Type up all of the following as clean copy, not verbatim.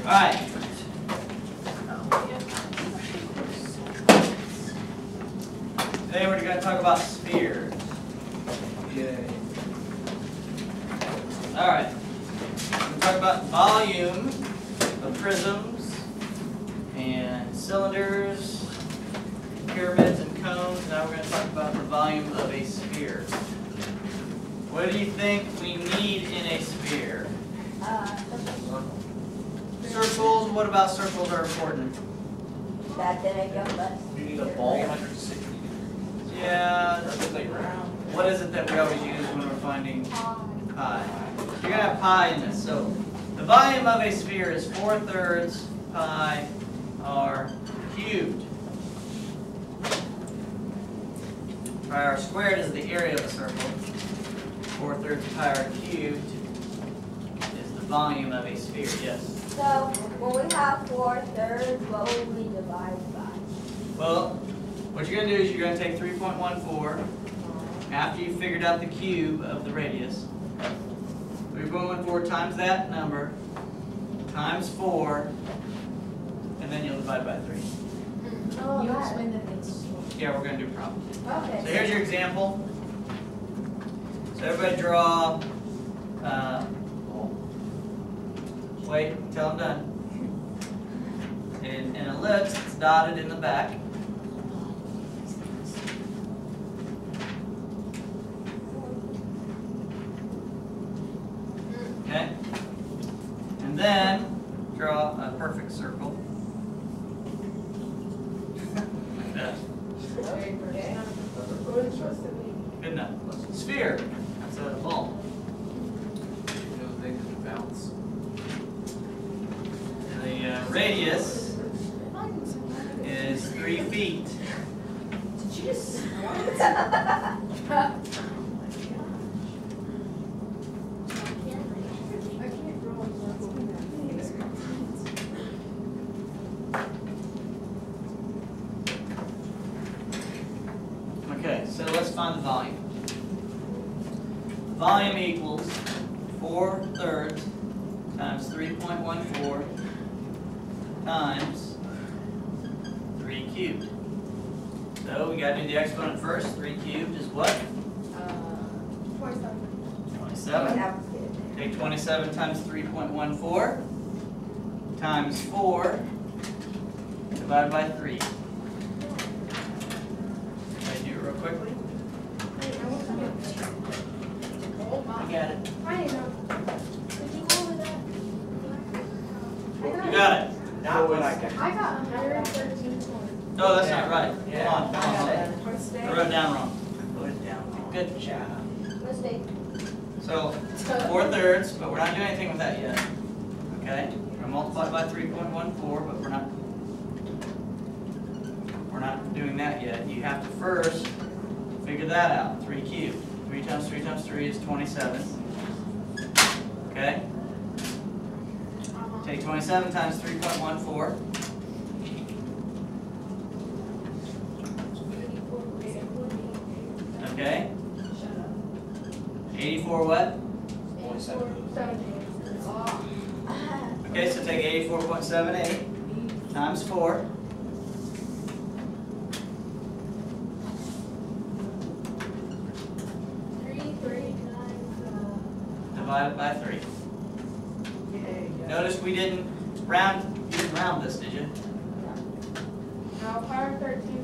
Alright. Today we're going to talk about spheres. Yay. Alright. We're going to talk about volume of prisms and cylinders, pyramids and cones. Now we're going to talk about the volume of a sphere. What do you think we need in a sphere? Circles. What about circles are important? That then I go less. You need a ball. 360. Yeah. Round. What is it that we always use when we're finding pi? You're going to have pi in this. So the volume of a sphere is 4/3 pi r cubed. Pi r squared is the area of a circle. 4/3 pi r cubed is the volume of a sphere. Yes? So when we have 4/3, what would we divide by? Well, what you're going to do is you're going to take 3.14 after you've figured out the cube of the radius. 3.14 times that number times 4, and then you'll divide by 3. Oh, You explained that it's Yeah, we're going to do problems. okay. So here's your example. So everybody draw, wait until I'm done. An ellipse that's dotted in the back. Okay? And then draw a perfect circle. Like that. Good enough. Sphere. That's a ball. They can bounce. The radius is 3 feet. Did you just Okay, so let's find the volume. Volume equals 4/3 times 3.14 times 3 cubed. So we got to do the exponent first. 3 cubed is what? 27. Take 27 times 3.14 times 4 divided by 3. Can I do it real quickly? I got it. You got it. Not what I got. I got 113 points. No, that's not right. Yeah. Come on. I wrote it down wrong. Put it down. Good job. Mistake. So 4/3, but we're not doing anything with that yet. Okay? We're going to multiply by 3.14, but we're not doing that yet. You have to first figure that out. 3 cubed. 3 times 3 times 3 is 27. Okay? Take 27 times 3.14. Okay? 84 what? 27. Okay, so take 84.78 times 4. Divided by 3. Notice we didn't round. You didn't round this, did you?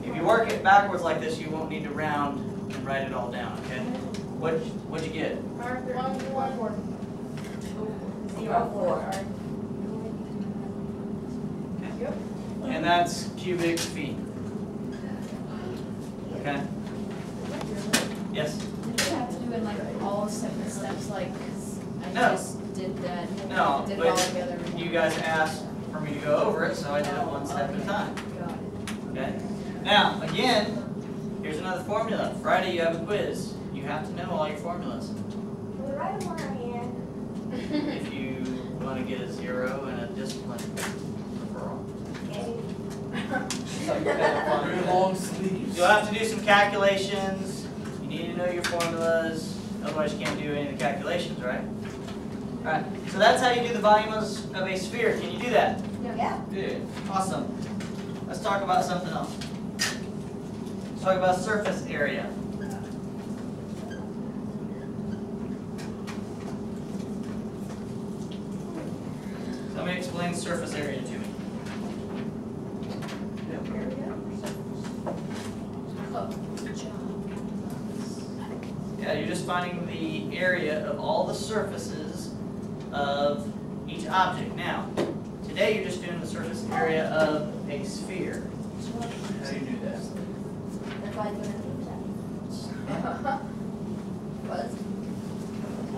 If you work it backwards like this, you won't need to round and write it all down. Okay? What'd you get? 0.4. And that's cubic feet. Okay? Yes? Did you have to do it like all separate steps? Like, 'cause I No. just did that. No, Did it all but together. you guys asked for me to go over it, so I did it one step at a time. Got it. Okay? Now, again, here's another formula. Friday you have a quiz. You have to know all your formulas. Can we write them on our hand? If you want to get a 0 and a discipline referral. Okay. Very long sleeves. You'll have to do some calculations. You need to know your formulas. Otherwise you can't do any of the calculations, right? Alright, so that's how you do the volume of a sphere. Can you do that? Yeah. Good. Awesome. Let's talk about something else. Let's talk about surface area. Somebody explain surface area to me. Yeah, you're just finding the area of all the surfaces of each object. Now, today you're just doing the surface area of a sphere. How do you do that? That's why I didn't do that. Was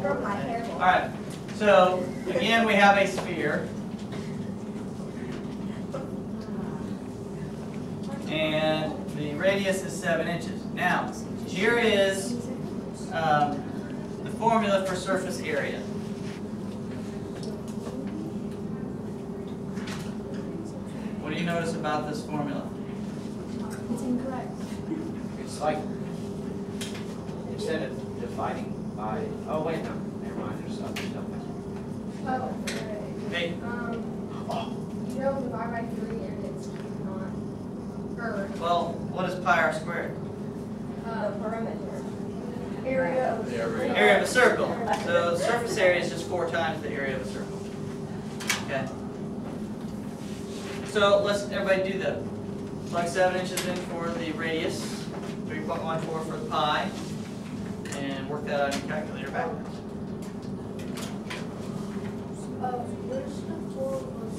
from my hair. Alright, so again we have a sphere. And the radius is 7 inches. Now, here is the formula for surface area. What do you notice about this formula? It's incorrect. It's like, instead of dividing by, oh wait, no, never mind, there's something. Oh, right. Hey, You know, divide by 3 and it's not, or, well, what is pi r squared? The perimeter. area of. Area of a circle. So the surface area is just 4 times the area of a circle. Okay. So let's everybody do that. Plug 7 inches in for the radius, 3.14 for the pi, and work that out in your calculator backwards. There's the 4 plus.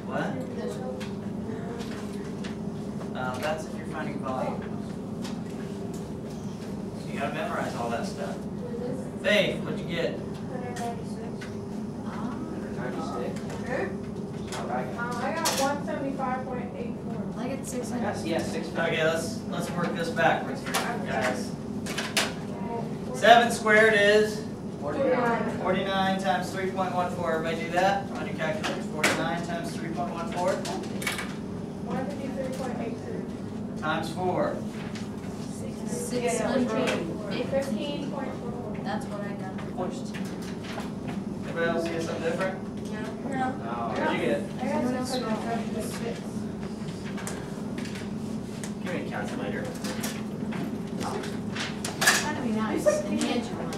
What? There's no. That's if you're finding volume. So you gotta memorize all that stuff. Faith, what'd you get? 196. 196? All right. I got 175.84. I get 600. That's, yeah, 6. Okay, let's work this backwards here, guys. 7 squared is 49. 49 times 3.14. Everybody do that on your calculator. 49 times 3.14 153.83. times 4. 600. 15.44. That's what I got. Everybody else get something different? No. What'd you get? I got 676. Give me a calculator. That'd be nice. And the edge one.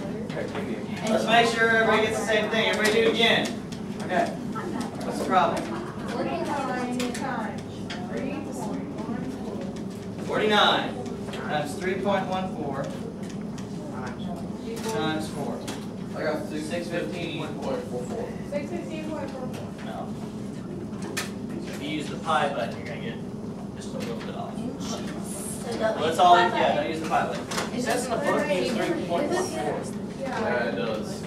Let's make sure everybody gets the same thing. Everybody do it again. Okay. What's the problem? 49 times 3.14. 49 times 3.14 times 4. I got 615.44. 615.44. No. So if you use the pi button, you're going to get just a little bit off. So Well, that's all. Yeah, don't use the pi button. It says in the book it's 3.14. Yeah. It does.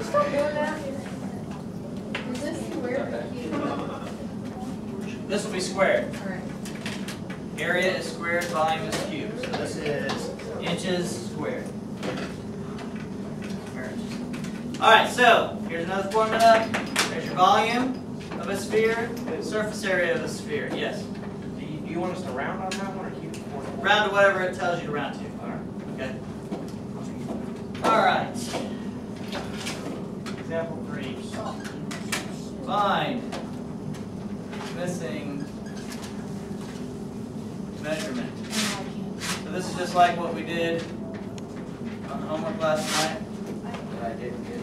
Stop doing that. Is this square? This will be squared. Alright. Area is squared, volume is cubed. So this is inches squared. Alright, so here's another formula. There's your volume of a sphere, surface area of a sphere. Yes. Do you want us to round on that one or keep it 44? Round to whatever it tells you to round to. Okay. Alright. Example 3. Find missing measurement. So this is just like what we did on the homework last night. I didn't get it.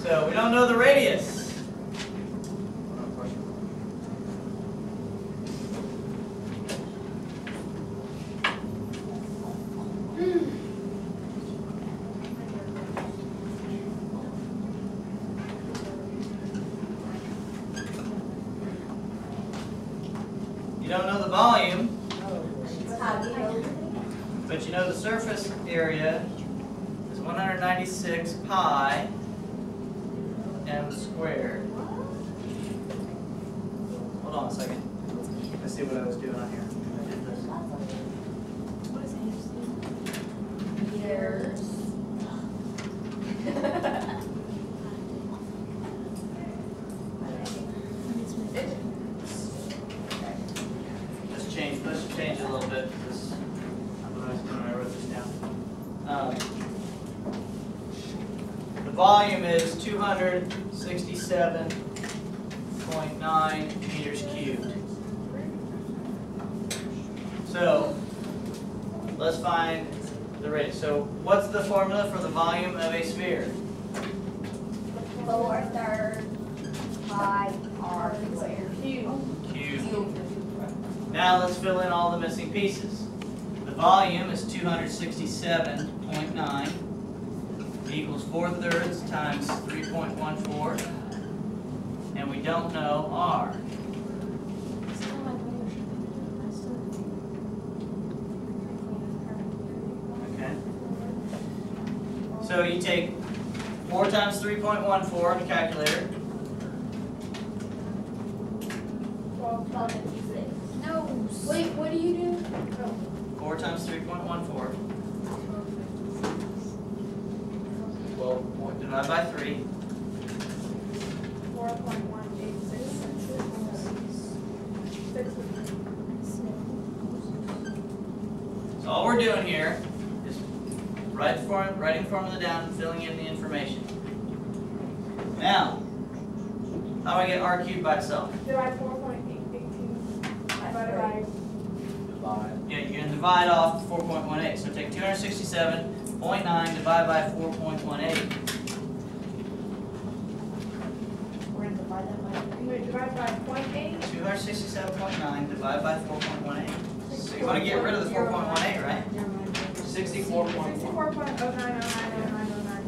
So we don't know the radius. You don't know the volume, How do you know? but you know the surface area is 196 pi m squared. Hold on a second. Let's see what I was doing on here. I did this. What is it? Meters. Let's change it a little bit because I was doing when I wrote this down. volume is 267.9 meters cubed. So let's find the radius. So what's the formula for the volume of a sphere? 4/3 pi r squared. Cubed. Now let's fill in all the missing pieces. The volume is 267.9 equals 4/3 times 3.14, and we don't know r. Okay. So you take 4 times 3.14 on the calculator. 1256. No. Wait, what do you do? 4 times 3.14. 12 Divided by 3. 4.186. So all we're doing here is writing the formula down and filling in the information. Now, how do I get r cubed by itself? Divide 4.18 divided by. divide. Yeah, you're going to divide off 4.18. So take 267.9 divided by 4.18. We're gonna divide that by 3. Wait, divide by 0.8. 267.9 divided by 4.18. So you want to get rid of the 4.18, right? 64.1. 64.09090909.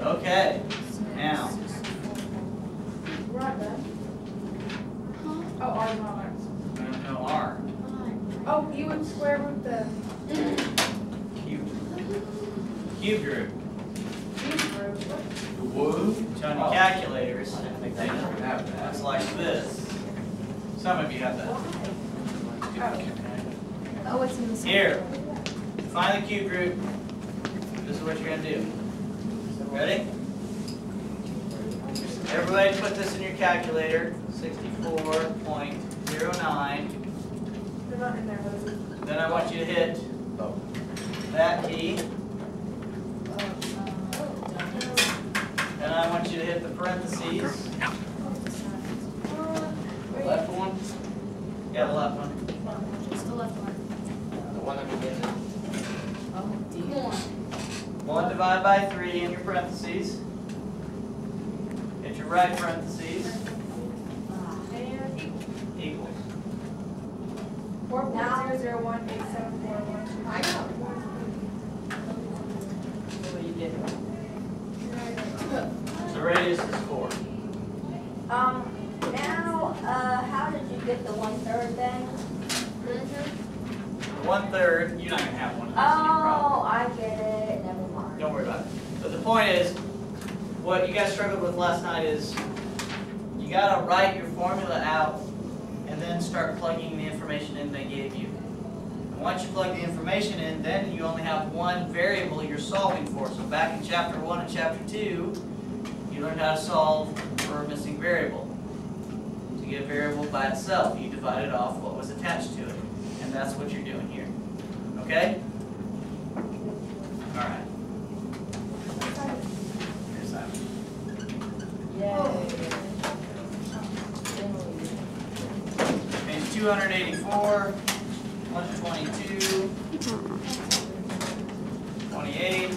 Okay. Now, We're not done. Oh, R is not ours. we're going to know r. Oh, you would square root the Cube. Cube root. cube root. Woo. So on your calculators, I didn't think they were gonna have that. it's like this. Some of you have that. Oh, it's in the center. Here, find the cube root. This is what you're going to do. Ready? Everybody put this in your calculator. 64.09. They're not in there, but it's Then I want you to hit that key. Then I want you to hit the parentheses. Left one? Yeah, the left one. Just the left one. The one that begins in. Oh, dear. 1 divided by 3 in your parentheses. Hit your right parentheses. and Equals. 4.00187412. I know. What you get? The radius is 4. Now, how did you get the 1/3 thing? The 1/3, you're not going to have one of these in your problem. Oh, I get it. Never mind. Don't worry about it. But the point is, what you guys struggled with last night is, you got to write your formula out and then start plugging the information in they gave you. And once you plug the information in, then you only have one variable you're solving for. So back in chapter 1 and chapter 2, you learned how to solve for a missing variable. To get a variable by itself, you divided off what was attached to it. And that's what you're doing here. Okay? All right. Here's that. Page 284, 122, 28.